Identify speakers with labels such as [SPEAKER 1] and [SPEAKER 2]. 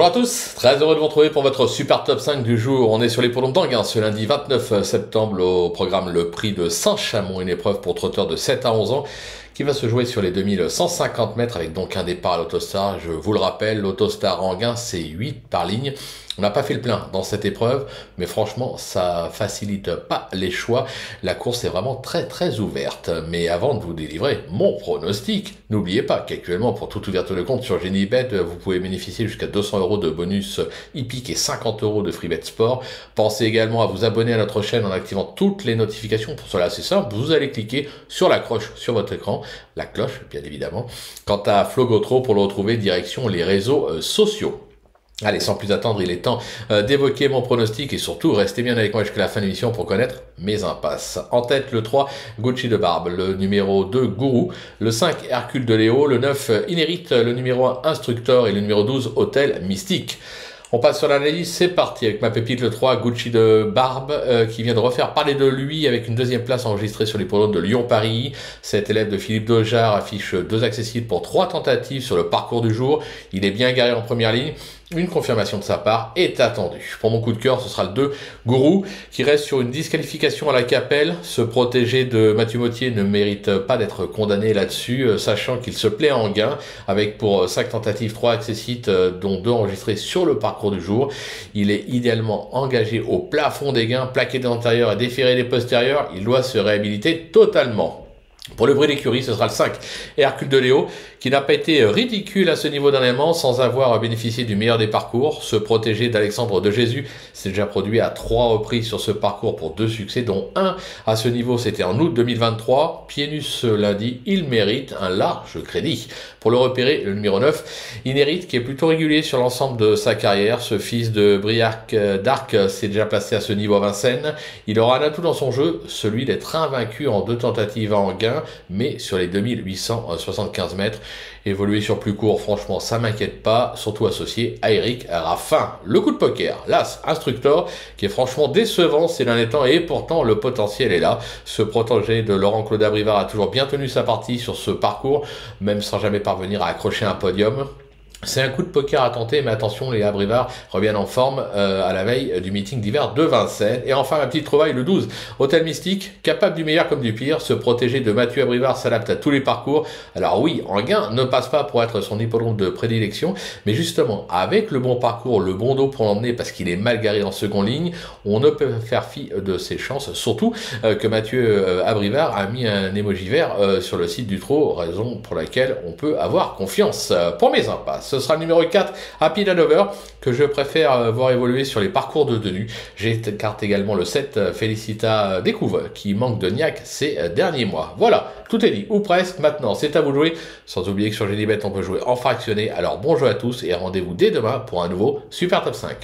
[SPEAKER 1] Bonjour à tous, très heureux de vous retrouver pour votre super top 5 du jour. On est sur les l'hippodrome d'Anguin ce lundi 29 septembre au programme le prix de Saint-Chamond, une épreuve pour trotteurs de 7 à 11 ans qui va se jouer sur les 2150 mètres avec donc un départ à l'Autostar. Je vous le rappelle, l'Autostar Anguin c'est 8 par ligne. On n'a pas fait le plein dans cette épreuve, mais franchement, ça facilite pas les choix. La course est vraiment très ouverte. Mais avant de vous délivrer mon pronostic, n'oubliez pas qu'actuellement, pour toute ouverture de compte sur Genibet, vous pouvez bénéficier jusqu'à 200 € de bonus hippique et 50 € de free bet sport. Pensez également à vous abonner à notre chaîne en activant toutes les notifications. Pour cela, c'est simple, vous allez cliquer sur la cloche sur votre écran, la cloche, bien évidemment. Quant à Flo Gautreau, pour le retrouver, direction les réseaux sociaux. Allez, sans plus attendre, il est temps d'évoquer mon pronostic et surtout, restez bien avec moi jusqu'à la fin de l'émission pour connaître mes impasses. En tête, le 3, Gucci de Barbe, le numéro 2, Gourou, le 5, Hercule de Léo, le 9, Inérit, le numéro 1, Instructor et le numéro 12, Hôtel Mystique. On passe sur l'analyse, c'est parti avec ma pépite le 3, Gucci de Barbe, qui vient de refaire parler de lui avec une deuxième place enregistrée sur l'hippodrome de Lyon-Paris. Cet élève de Philippe Dojard affiche 2 accessibles pour 3 tentatives sur le parcours du jour. Il est bien garé en première ligne. Une confirmation de sa part est attendue. Pour mon coup de cœur, ce sera le 2, Gourou, qui reste sur une disqualification à la Capelle. Ce protégé de Mathieu Mottier ne mérite pas d'être condamné là-dessus, sachant qu'il se plaît en gain, avec pour 5 tentatives, 3 accessites, dont 2 enregistrées sur le parcours du jour. Il est idéalement engagé au plafond des gains, plaqué des antérieurs et déféré des postérieurs. Il doit se réhabiliter totalement. Pour le bruit d'écurie, ce sera le 5, Hercule de Léo, qui n'a pas été ridicule à ce niveau dernièrement sans avoir bénéficié du meilleur des parcours. Ce protégé d'Alexandre de Jésus s'est déjà produit à 3 reprises sur ce parcours pour 2 succès, dont un à ce niveau, c'était en août 2023. Pieds nus ce lundi, il mérite un large crédit. Pour le repérer, le numéro 9, Inérit, qui est plutôt régulier sur l'ensemble de sa carrière. Ce fils de Briac d'Arc s'est déjà placé à ce niveau à Vincennes. Il aura un atout dans son jeu, celui d'être invaincu en 2 tentatives en gain, mais sur les 2875 mètres. Évoluer sur plus court, franchement, ça m'inquiète pas, surtout associé à Eric Raffin. Le coup de poker, l'As Instructor, qui est franchement décevant ces derniers temps, et pourtant le potentiel est là. Ce protégé de Laurent-Claude Abrivard a toujours bien tenu sa partie sur ce parcours, même sans jamais parvenir à accrocher un podium. C'est un coup de poker à tenter, mais attention, les Abrivard reviennent en forme à la veille du meeting d'hiver de Vincennes. Et enfin, ma petite trouvaille, le 12, Hôtel Mystique, capable du meilleur comme du pire. Ce protégé de Mathieu Abrivard s'adapte à tous les parcours. Alors oui, Anguin ne passe pas pour être son hippodrome de prédilection, mais justement, avec le bon parcours, le bon dos pour l'emmener, parce qu'il est mal garé en seconde ligne, on ne peut faire fi de ses chances, surtout que Mathieu Abrivard a mis un émoji vert sur le site du trot, raison pour laquelle on peut avoir confiance. Pour mes impasses, ce sera le numéro 4, Happy Hanover, que je préfère voir évoluer sur les parcours de tenue. J'écarte également le 7, Felicita Découvre, qui manque de niaque ces derniers mois. Voilà, tout est dit, ou presque. Maintenant, c'est à vous de jouer. Sans oublier que sur Genibet, on peut jouer en fractionné. Alors bon jeu à tous et rendez-vous dès demain pour un nouveau Super Top 5.